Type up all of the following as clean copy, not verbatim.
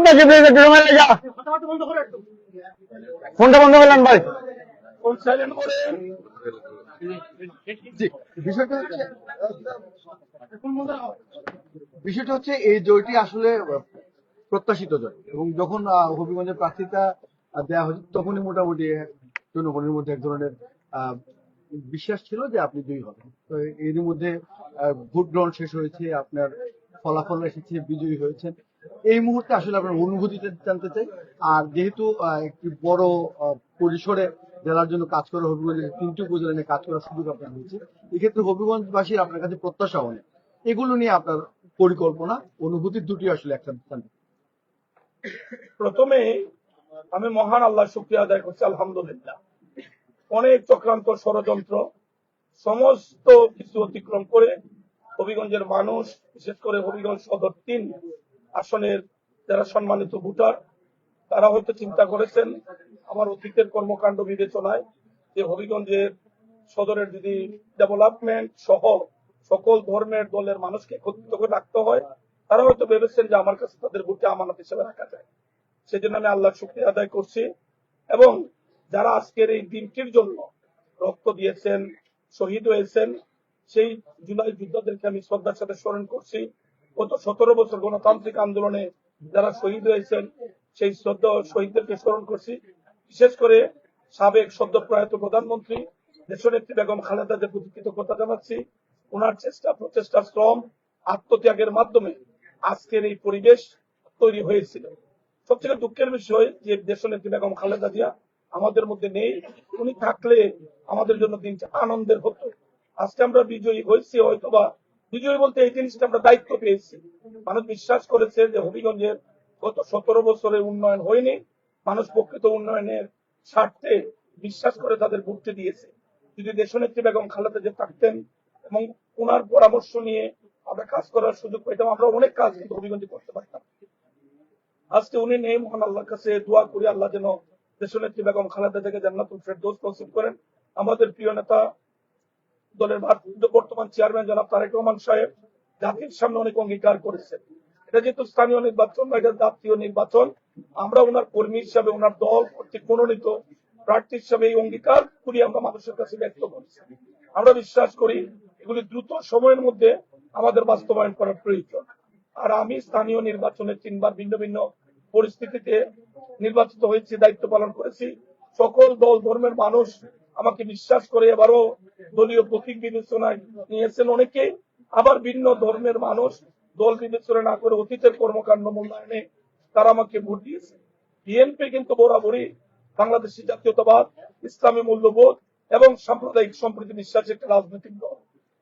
করতেছি প্লিজ একটু রুমে যা ফোনটা বন্ধ করলেন ভাই বিষয়টা হচ্ছে এই জয়টি আসলে প্রত্যাশিত জয় এবং যখন হবিগঞ্জের প্রার্থীতা দেওয়া হয়েছে তখনই মোটামুটি জনগণের মধ্যে এক ধরনের বিশ্বাস ছিল যে আপনি জয়ী হবেন। তো এর মধ্যে ভোট গ্রহণ শেষ হয়েছে, আপনার ফলাফল এসেছে, বিজয়ী হয়েছেন। এই মুহূর্তে আসলে আপনার অনুভূতিটা জানতে চাই। আর যেহেতু একটি বড় পরিসরে জেলার জন্য কাজ করা, হবিগঞ্জের 3টি উপজেলা নিয়ে কাজ করার সুযোগ আপনার হয়েছে, এক্ষেত্রে হবিগঞ্জবাসীর আপনার কাছে প্রত্যাশা অনেক, এগুলো নিয়ে আপনার পরিকল্পনা, অনুভূতি দুটি আসলে একসাথে জানতে। প্রথমে আমি মহান আল্লাহ শুকরিয়া আদায় করছি, আলহামদুলিল্লাহ। অনেক চক্রান্ত, ষড়যন্ত্র, সমস্ত কিছু অতিক্রম করে হবিগঞ্জের মানুষ, বিশেষ করে হবিগঞ্জ সদর 3 আসনের যারা সম্মানিত ভোটার, তারা হয়তো চিন্তা করেছেন আমার অতীতের কর্মকাণ্ড বিবেচনায় যে হবিগঞ্জের সদরের যদি ডেভেলপমেন্ট সহ সকল ধর্মের দলের মানুষকে একত্রিত করে রাখতে হয়, তারা হয়তো ভেবেছেন যে আমার কাছে তাদের ভোটে আমানত হিসেবে রাখা যায়। সেজন্য আমি আল্লাহর শুকরিয়া আদায় করছি। এবং যারা আজকের এই দিনটির জন্য রক্ত দিয়েছেন, শহীদ হয়েছেন, সেই জুলাই যোদ্ধাদেরকে আমি শ্রদ্ধার সাথে স্মরণ করছি। গত 17 বছর গণতান্ত্রিক আন্দোলনে যারা শহীদ হয়েছেন সেই শহীদদেরকে স্মরণ করছি। বিশেষ করে সাবেক সদ্য প্রয়াত প্রধানমন্ত্রী দেশনেত্রী বেগম খালেদাদের প্রতি কৃতজ্ঞতা জানাচ্ছি। ওনার চেষ্টা, প্রচেষ্টা, শ্রম, আত্মত্যাগের মাধ্যমে আজকের এই পরিবেশ তৈরি হয়েছিল। সবচেয়ে দুঃখের বিষয় যে দেশনেত্রী বেগম খালেদা জিয়া আমাদের মধ্যে নেই। উনি থাকলে আমাদের জন্য দিনটা আনন্দের হতো। আজকে আমরা বিজয়ী হয়েছি, হয়তোবা বিজয়ী বলতে এই জিনিসটা আমরা দায়িত্ব পেয়েছি। মানুষ বিশ্বাস করেছে যে হবিগঞ্জের গত 17 বছরের উন্নয়ন হয়নি, মানুষ প্রকৃত উন্নয়নের স্বার্থে বিশ্বাস করে তাদের ভোটে দিয়েছে। যদি দেশনেত্রী বেগম খালেদা জিয়া থাকতেন এবং ওনার পরামর্শ নিয়ে আমরা কাজ করার সুযোগ পেতাম, আমরা অনেক কাজ কিন্তু হবিগঞ্জে করতে পারতাম। আজকে উনি নেই, মহান আল্লাহর কাছে দোয়া করি আল্লাহ যেন দেশনেত্রী বেগম খালেদা জিয়াকে জান্নাতুল ফেরদৌস নসিব করেন। আমাদের প্রিয় নেতা, দলের বর্তমান চেয়ারম্যান জনাব তারেক রহমান সাহেব জাতির সামনে অনেক অঙ্গীকার করেছেন। এটা যেহেতু স্থানীয় নির্বাচন বা এটা জাতীয় নির্বাচন, আমরা ওনার কর্মী হিসাবে, ওনার দল কর্তৃক মনোনীত প্রার্থী হিসাবে এই অঙ্গীকার করি আমরা মানুষের কাছে ব্যক্ত করছি। আমরা বিশ্বাস করি এগুলি দ্রুত সময়ের মধ্যে আমাদের বাস্তবায়ন করার প্রয়োজন। আর আমি স্থানীয় নির্বাচনে 3বার ভিন্ন ভিন্ন পরিস্থিতিতে নির্বাচিত হয়েছি, দায়িত্ব পালন করেছি। সকল দল ধর্মের মানুষ আমাকে বিশ্বাস করে এবারও দলীয় প্রতীক বিবেচনায় নিয়েছেন অনেকে, আবার ভিন্ন ধর্মের মানুষ দল বিবেচনা না করে অতীতের কর্মকাণ্ড মূল্যায়নে তারা আমাকে ভোট দিয়েছে। বিএনপি কিন্তু বরাবরই বাংলাদেশী জাতীয়তাবাদ, ইসলামী মূল্যবোধ এবং সাম্প্রদায়িক সম্প্রীতি বিশ্বাসী একটা রাজনৈতিক দল।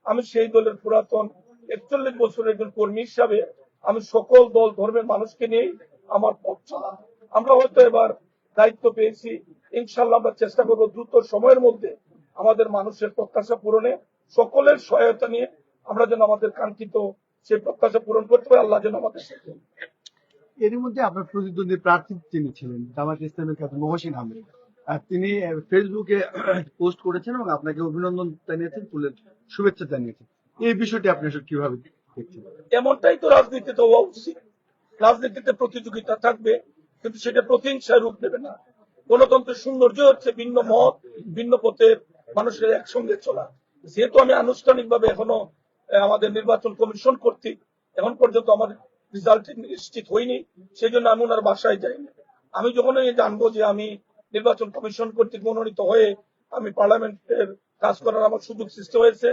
আমি সেই দলের পুরাতন 41 বছরের একজন কর্মী হিসাবে আমি সকল দল ধর্মের মানুষকে নিয়ে আমার পথ চলা। আমরা হয়তো এবার দায়িত্ব পেয়েছি, ইনশাল্লাহ আমরা চেষ্টা করবো দ্রুত সময়ের মধ্যে আমাদের মানুষের প্রত্যাশা পূরণে সকলের সহায়তা নিয়ে আমরা যেন আমাদের কাঙ্ক্ষিত সেই প্রত্যাশা পূরণ করতে পারি। আল্লাহ যেন আমাদের সাথে। এর মধ্যে আপনার প্রতিদ্বন্দ্বী প্রার্থী যিনি ছিলেন জামায়াত ইসলামের খ্যাত মহসিন আহমেদ, তিনি ফেসবুকে পোস্ট করেছেন এবং আপনাকে অভিনন্দন জানিয়েছেন, ফুলের শুভেচ্ছা জানিয়েছেন। এই বিষয়টি আপনি আসলে কিভাবে দেখছেন? এমনটাই তো রাজনীতিতে হওয়া উচিত। রাজনীতিতে প্রতিযোগিতা থাকবে, কিন্তু সেটা প্রতিহিংসায় রূপ নেবে না। গণতন্ত্রের সৌন্দর্য হচ্ছে ভিন্ন মত, ভিন্ন পথের মানুষের একসঙ্গে চলা। যেহেতু আমি আনুষ্ঠানিকভাবে এখনো আমাদের নির্বাচন কমিশন কর্তৃক এখন পর্যন্ত আমার রেজাল্ট নিশ্চিত হয়নি, সেই জন্য আমি ওনার বাসায় যাইনি। আমি যখন জানবো যে আমি নির্বাচন কমিশন কর্তৃক মনোনীত হয়ে আমি পার্লামেন্টের কাজ করার আমার সুযোগ সৃষ্টি হয়েছে,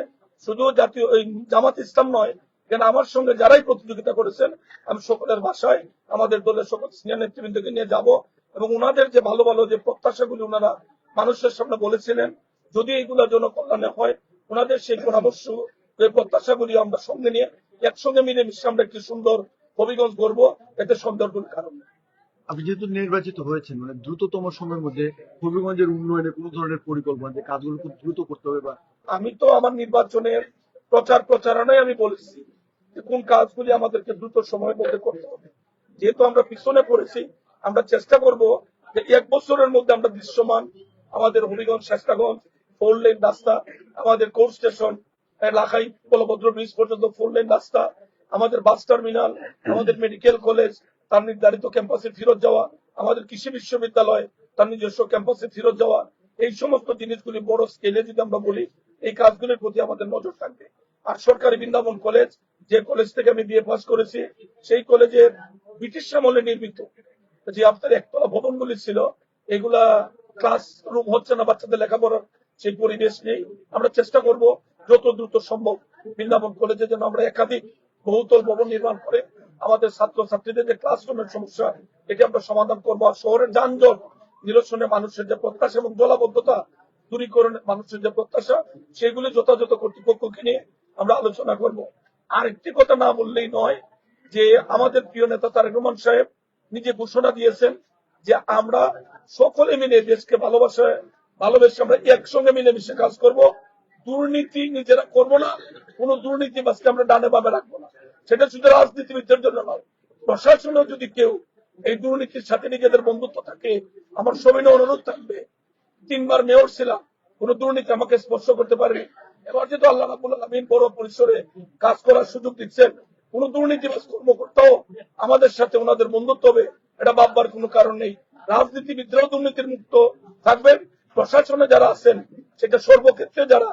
শুধু জাতীয় জামাত ইসলাম নয়, কেন আমার সঙ্গে যারাই প্রতিযোগিতা করেছেন আমি সকলের বাসায় আমাদের দলের সকল সিনিয়র নেতৃবৃন্দকে নিয়ে যাব এবং ওনাদের যে ভালো ভালো যে প্রত্যাশাগুলি ওনারা মানুষের সামনে বলেছিলেন, যদি এইগুলো জনকল্যাণে হয়, ওনাদের সেই পরামর্শ, এই প্রত্যাশাগুলি আমরা সঙ্গে নিয়ে একসঙ্গে মিলেমিশে আমরা একটি সুন্দর হবিগঞ্জ গড়ব, এতে সন্দেহের কোনো কারণ নেই। আপনি যেহেতু নির্বাচিত হয়েছেন, মানে দ্রুততম সময়ের মধ্যে হবিগঞ্জের উন্নয়নে কোন ধরনের পরিকল্পনা, যে কাজগুলো খুব দ্রুত করতে হবে? বা আমি তো আমার নির্বাচনের প্রচারণায় আমি বলেছি যে কোন কাজগুলি আমাদেরকে দ্রুত সময়ের মধ্যে করতে হবে। যেহেতু আমরা পিছনে পড়েছি, আমরা চেষ্টা করব যে 1 বছরের মধ্যে আমরা দৃশ্যমান আমাদের হবিগঞ্জ শেষটাগঞ্জ 4 লেন রাস্তা, আমাদের court station Lakhai Balabhadra bridge পর্যন্ত 4 লেন রাস্তা, আমাদের বাস টার্মিনাল, আমাদের মেডিকেল কলেজ, তার নির্ধারিত ক্যাম্পাসে ফেরত যাওয়া, আমাদের কৃষি বিশ্ববিদ্যালয় তার নিজস্ব ক্যাম্পাসে ফেরত যাওয়া, এই সমস্ত জিনিসগুলি বড় স্কেলে যদি আমরা বলি, এই কাজগুলির প্রতি আমাদের নজর থাকবে। আর সরকারি বৃন্দাবন কলেজ, যে কলেজ থেকে আমি বিএ পাস করেছি, সেই কলেজের ব্রিটিশ আমলে নির্মিত যে আপনার একতলা ভবনগুলি ছিল, এগুলা ক্লাসরুম হচ্ছে না, বাচ্চাদের লেখাপড়ার সেই পরিবেশ নেই। আমরা চেষ্টা করব যত দ্রুত সম্ভব বৃন্দাবন কলেজে যেন আমরা একাধিক বহুতল ভবন নির্মাণ করে আমাদের ছাত্রছাত্রীদের যে ক্লাসরুমের সমস্যা, এটি আমরা সমাধান করবো। আর শহরের যানজট নিরসনে মানুষের যে প্রত্যাশা এবং জলাবদ্ধতা দূরীকরণে মানুষের যে প্রত্যাশা, সেগুলি যথাযথ কর্তৃপক্ষকে নিয়ে আমরা আলোচনা করব। আরেকটি কথা না বললেই নয় যে আমাদের প্রিয় নেতা তারেক রহমান সাহেব নিজে ঘোষণা দিয়েছেন যে আমরা সকলে মিলে দেশকে ভালোবেসে আমরা একসঙ্গে মিলেমিশে কাজ করব। দুর্নীতি নিজেরা করব না, কোন দুর্নীতিবাজকে আমরা ডানে বামে রাখবো না। সেটা শুধু রাজনীতিবিদদের জন্য নয়, প্রশাসনেও যদি কেউ এই দুর্নীতির সাথে নিজেদের বন্ধুত্ব থাকে, আমার সবিনয় অনুরোধ থাকবে, 3 বার মেয়র ছিলাম, কোন দুর্নীতি আমাকে স্পর্শ করতে পারেনি। এবার যেহেতু আল্লাহ রাব্বুল আলামিন বড় পরিসরে কাজ করার সুযোগ দিচ্ছেন, কোন দুর্নীতিবাজ কর্মকর্তাও আমাদের সাথে ওনাদের বন্ধুত্ব হবে, এটা ভাববার কোনো কারণ নেই। রাজনীতিবিদরাও দুর্নীতির মুক্ত থাকবেন, প্রশাসনে যারা আছেন, সেটা সর্বক্ষেত্রে যারা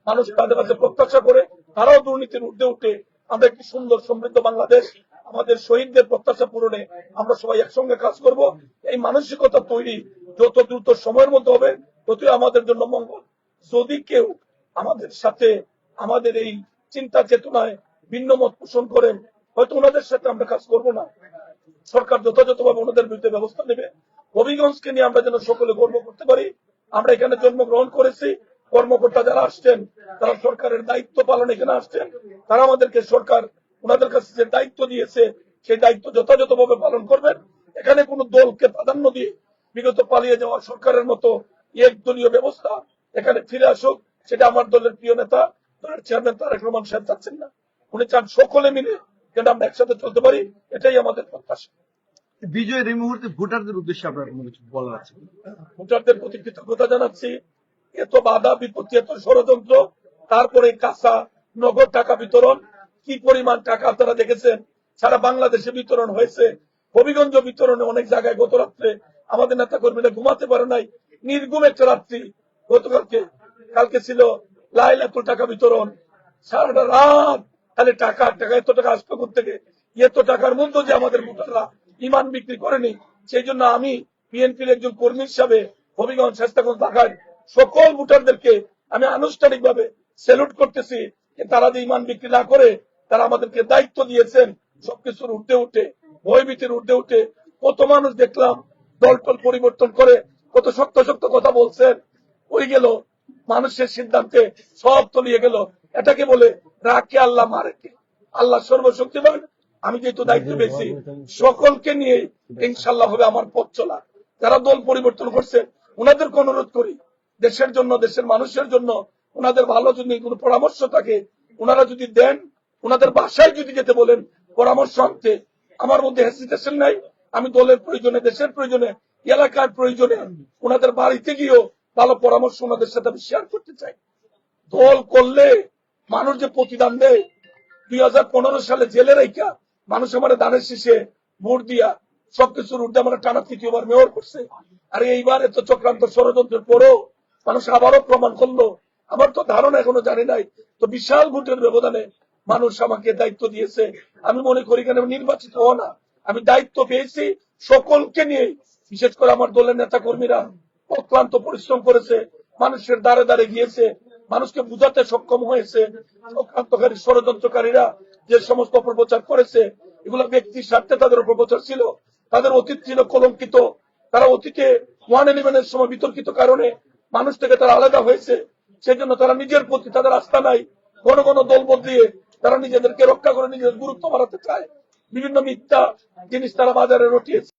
মানুষ তাদের কাছে প্রত্যাশা করে, তারাও দুর্নীতির ঊর্ধ্বে উঠে আমরা একটি সুন্দর সমৃদ্ধ বাংলাদেশ, আমাদের শহীদদের প্রত্যাশা পূরণে আমরা সবাই একসঙ্গে কাজ করব। এই মানসিকতা তৈরি যত দ্রুত সময়ের মধ্যে হবে, ততই আমাদের জন্য মঙ্গল। যদি কেউ আমাদের সাথে আমাদের এই চিন্তা চেতনায় ভিন্ন মত পোষণ করেন, হয়তো ওনাদের সাথে আমরা কাজ করব না, সরকার যথাযথভাবে ওনাদের বিরুদ্ধে ব্যবস্থা নেবে। হবিগঞ্জকে নিয়ে আমরা যেন সকলে গর্ব করতে পারি। আমরা এখানে জন্মগ্রহণ করেছি, কর্মকর্তা যারা আসছেন তারা সরকারের দায়িত্ব পালন এখানে আসছেন, তারা আমাদেরকে সরকার ওনাদের কাছে যে দায়িত্ব দিয়েছে সেই দায়িত্ব যথাযথভাবে পালন করবেন। এখানে কোন দলকে প্রাধান্য দিয়ে বিগত পালিয়ে যাওয়া সরকারের মতো একদলীয় ব্যবস্থা এখানে ফিরে আসুক, সেটা আমার দলের প্রিয় নেতা দলের চেয়ারম্যান তারেক রহমান সাহেব চাচ্ছেন না। উনি চান সকলে মিলে যেন আমরা একসাথে চলতে পারি, এটাই আমাদের প্রত্যাশা। বিজয়ের এই মুহূর্তে ভোটারদের উদ্দেশ্যে আপনার কোনো কিছু বলার আছে? ভোটারদের প্রতি কৃতজ্ঞতা জানাচ্ছি। এত বাধা বিপত্তি, এত ষড়যন্ত্র, তারপরে কাঁচা নগদ টাকা বিতরণ, কি পরিমাণ টাকা আপনারা দেখেছেন সারা বাংলাদেশে বিতরণ হয়েছে। হবিগঞ্জ বিতরণে অনেক জায়গায় গত রাত্রে আমাদের নেতা কর্মীরা ঘুমাতে পারে নাই, নির্ঘুম একটা রাত্রি কালকে ছিল লাইলাতুল টাকা বিতরণ, সারাটা রাত খালি টাকা টাকা, এত টাকা আসবে থেকে, এত টাকার মধ্যে যে আমাদের ভোটাররা ইমান বিক্রি করেনি। সেই জন্য আমি বিএনপির একজন কর্মী হিসাবে হবিগঞ্জ স্বেস্তাগঞ্জ ঢাকার সকল ভোটারদেরকে আমি আনুষ্ঠানিকভাবে স্যালুট করতেছি যে তারা যে ইমান বিক্রি না করে তারা আমাদেরকে দায়িত্ব দিয়েছেন সবকিছুর ঊর্ধ্বে উঠে, ভয়ভীতির ঊর্ধ্বে উঠে। কত মানুষ দেখলাম দলটল পরিবর্তন করে কত শক্ত শক্ত কথা বলছেন, ওই গেল মানুষের সিদ্ধান্তে সব তলিয়ে গেল। এটাকে বলে রাখে আল্লাহ মারেকে, আল্লাহ সর্বশক্তিমান। আমি যেহেতু দায়িত্ব পেয়েছি, সকলকে নিয়ে ইনশাল্লাহ হবে আমার পথ চলা। যারা দল পরিবর্তন করছে ওনাদেরকে অনুরোধ করি, দেশের জন্য দেশের মানুষের জন্য ওনাদের ভালো যদি কোনো পরামর্শ থাকে ওনারা যদি দেন, ওনাদের বাসায় যদি যেতে বলেন পরামর্শ আনতে, আমার মধ্যে হেসিটেশন নাই। আমি দলের প্রয়োজনে, দেশের প্রয়োজনে, এলাকার প্রয়োজনে ওনাদের বাড়িতে গিয়েও ভালো পরামর্শ ওনাদের সাথে আমি শেয়ার করতে চাই। দল করলে মানুষ যে প্রতিদান দেয়, 2015 সালে জেলে রেখা মানুষ আমার দানের শীষে ভোট দিয়া সবকিছুর ঊর্ধ্বে আমার টানা 3য় বার মেয়র করছে। আর এইবার এত চক্রান্ত ষড়যন্ত্রের পরেও মানুষ আবারও প্রমাণ করলো, আমার তো ধারণা এখনো জানি নাই, তো বিশাল ভোটের ব্যবধানে মানুষ আমাকে দায়িত্ব দিয়েছে। আমি মনে করি কেন নির্বাচিত হওয়া না, আমি দায়িত্ব পেয়েছি সকলকে নিয়ে। বিশেষ করে আমার দলের নেতা কর্মীরা অক্লান্ত পরিশ্রম করেছে, মানুষের দ্বারে দ্বারে গিয়েছে, মানুষকে বুঝাতে সক্ষম হয়েছে। চক্রান্তকারী ষড়যন্ত্রকারীরা যে সমস্ত অপপ্রচার করেছে, এগুলো ব্যক্তি স্বার্থে তাদের অপপ্রচার ছিল, তাদের অতীত ছিল কলঙ্কিত। তারা অতীতে 111-এর সময় বিতর্কিত কারণে মানুষ থেকে তারা আলাদা হয়েছে। সেই জন্য তারা নিজের প্রতি তাদের আস্থা নাই, ঘন ঘন দল বদলিয়ে তারা নিজেদেরকে রক্ষা করে নিজেদের গুরুত্ব বাড়াতে চায়। বিভিন্ন মিথ্যা জিনিস তারা বাজারে রটিয়েছে।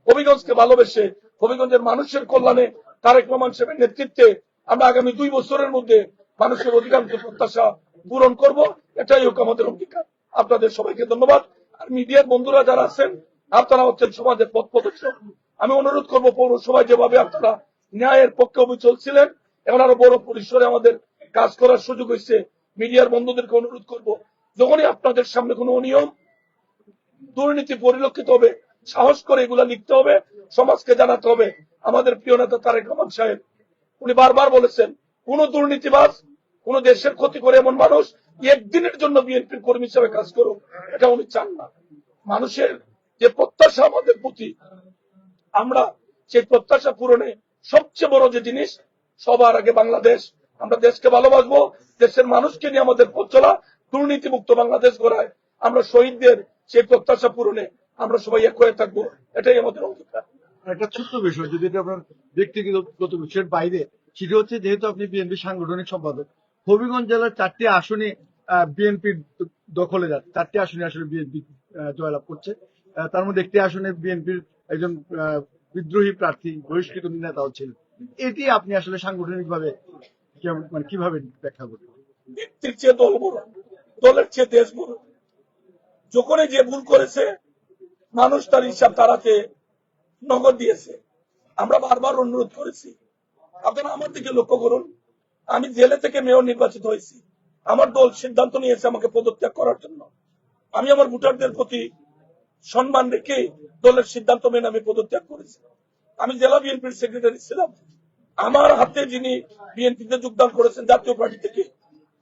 হবিগঞ্জকে ভালোবেসে হবিগঞ্জের মানুষের কল্যাণে তারেক রহমান সাহেবের নেতৃত্বে আমরা আগামী 2 বছরের মধ্যে মানুষের অধিকাংশ প্রত্যাশা পূরণ করব, এটাই হোক আমাদের অঙ্গীকার। আপনাদের সবাইকে ধন্যবাদ। আর মিডিয়ার বন্ধুরা যারা আছেন, আপনারা হচ্ছেন সমাজের পথ প্রদর্শক। আমি অনুরোধ করবো পৌরসভায় যেভাবে আপনারা ন্যায়ের পক্ষে অবিচল ছিলেন, এখন আরো বড় পরিসরে আমাদের কাজ করার সুযোগ হয়েছে। মিডিয়ার বন্ধুদেরকে অনুরোধ করব, যখনই আপনাদের সামনে কোনো অনিয়ম, দুর্নীতি পরিলক্ষিত হবে, সাহস করে এগুলা লিখতে হবে, সমাজকে জানাতে হবে। আমাদের প্রিয় নেতা তারেক রহমান সাহেব উনি বারবার বলেছেন, কোন দুর্নীতিবাজ, কোন দেশের ক্ষতি করে এমন মানুষ একদিনের জন্য বিএনপির কর্মী হিসেবে কাজ করুক, এটা উনি চান না। মানুষের যে প্রত্যাশা আমাদের প্রতি, আমরা সেই প্রত্যাশা পূরণে সবচেয়ে বড় যে জিনিস, সবার আগে বাংলাদেশ। আমরা দেশকে ভালোবাসবো, দেশের মানুষকে নিয়ে আমাদের পথ চলা, দুর্নীতিমুক্ত বাংলাদেশ গড়ায় আমরা শহীদদের সেই প্রত্যাশা পূরণে আমরা সবাই এক হয়ে থাকবো, এটাই আমাদের অঙ্গীকার। একটা ছোট্ট বিষয়, যদি এটা আপনার ব্যক্তিগত বিষয়ের বাইরে, সেটা হচ্ছে যেহেতু আপনি বিএনপি সাংগঠনিক সম্পাদক, হবিগঞ্জ জেলার 4টি আসনে বিএনপির দখলে যাচ্ছে, 4টি আসনে আসলে বিএনপি জয়লাভ করছে। তার মধ্যে একটি আসনে বিএনপির একজন বিদ্রোহী প্রার্থী বহিষ্কৃত নেতাও ছিলেন। এটি আপনি আসলে সাংগঠনিক ভাবে মানে কিভাবে ব্যাখ্যা করবেন? ব্যক্তির চেয়ে দল বড়, দলের চেয়ে দেশ বড়। যখনই যে ভুল করেছে মানুষ তার হিসাব তারাকে নগদ দিয়েছে। আমরা বারবার অনুরোধ করেছি, আপনারা আমার দিকে লক্ষ্য করুন, আমি জেলে থেকে মেয়র নির্বাচিত হয়েছি, আমার দল সিদ্ধান্ত নিয়েছে আমাকে পদত্যাগ করার জন্য। আমি আমার ভোটারদের প্রতি সম্মান রেখে দলের সিদ্ধান্ত মেনে আমি পদত্যাগ করেছি। আমি জেলা বিএনপির সেক্রেটারি ছিলাম, আমার হাতে যিনি বিএনপিতে যোগদান করেছেন জাতীয় পার্টি থেকে,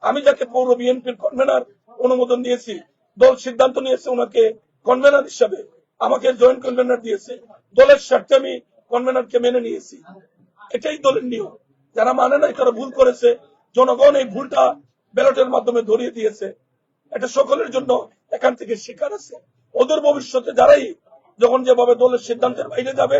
আমি যাকে পৌর বিএনপির কনভেনার অনুমোদন দিয়েছি, দল সিদ্ধান্ত নিয়েছে ওনাকে কনভেনার হিসাবে, আমাকে জয়েন্ট কনভেনার দিয়েছে। দলের স্বার্থে আমি কনভেনারকে মেনে নিয়েছি, এটাই দলের নিয়ম। যারা মানে নাই, তারা ভুল করেছে, জনগণ এই ভুলটা ব্যালটের মাধ্যমে ধরিয়ে দিয়েছে। এটা সকলের জন্য এখান থেকে শিকার আছে। ওদের ভবিষ্যতে যারাই যখন যেভাবে দলের সিদ্ধান্তের বাইরে যাবে,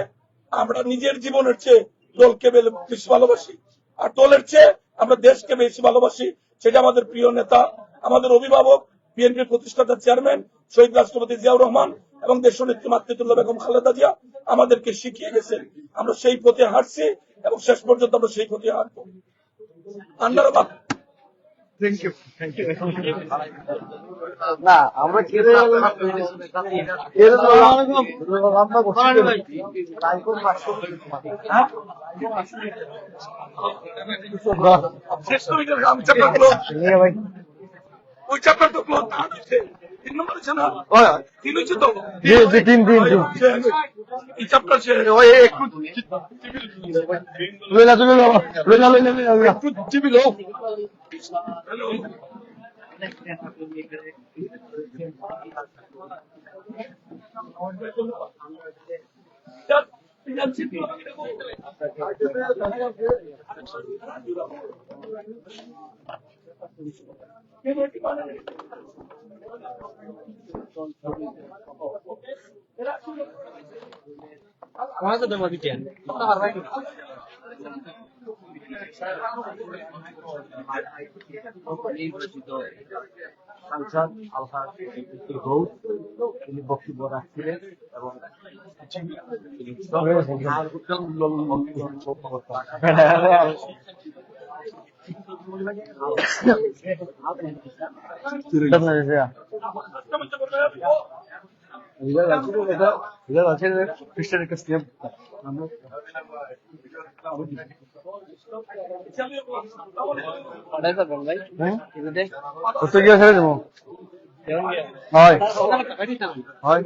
আমরা নিজের জীবনের চেয়ে দলকে বেশি ভালোবাসি, আর দলের চেয়ে আমরা দেশকে বেশি ভালোবাসি। সেটা আমাদের প্রিয় নেতা, আমাদের অভিভাবক, বিএনপির প্রতিষ্ঠাতা চেয়ারম্যান শহীদ রাষ্ট্রপতি জিয়াউর রহমান এবং দেশনেত্রী মাতৃতুল্লাহ বেগম খালেদা জিয়া আমাদেরকে শিখিয়ে গেছেন। আমরা সেই পথে হাঁটছি এবং শেষ পর্যন্ত আমরা সেই পথে হাঁটবো। আন্ডারবাদ। Thank you. না আমরা খেতে রান্না শেষ কমিটির আমি চ্যাপ্টার ক্লোজ, ভাই ওই চ্যাপ্টার তো ক্লোজ না, 3 নম্বর আছে না, 3 হচ্ছে তো, জি জি তিন এই চ্যাপ্টার শেষ। ওই একটু লইলা একটু চিবি লো হ্যালো, সাংসদ আলহাজ ঘোষ তিনি বক্তব্য রাখছিলেন এবং খ্রিস্টানের কাছ থেকে কত গিয়ে ছেড়ে দেবো হয় হয়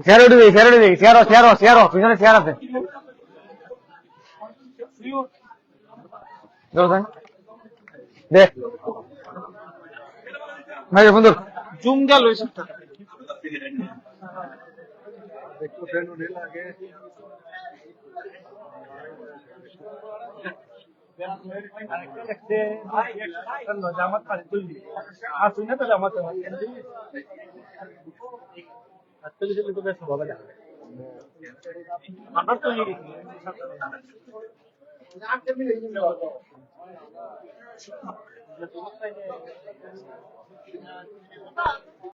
চেয়ার উঠবি চেয়ার পিছনে চেয়ার আছে দেখ ভাই বন্ধু জুম গেল জামাত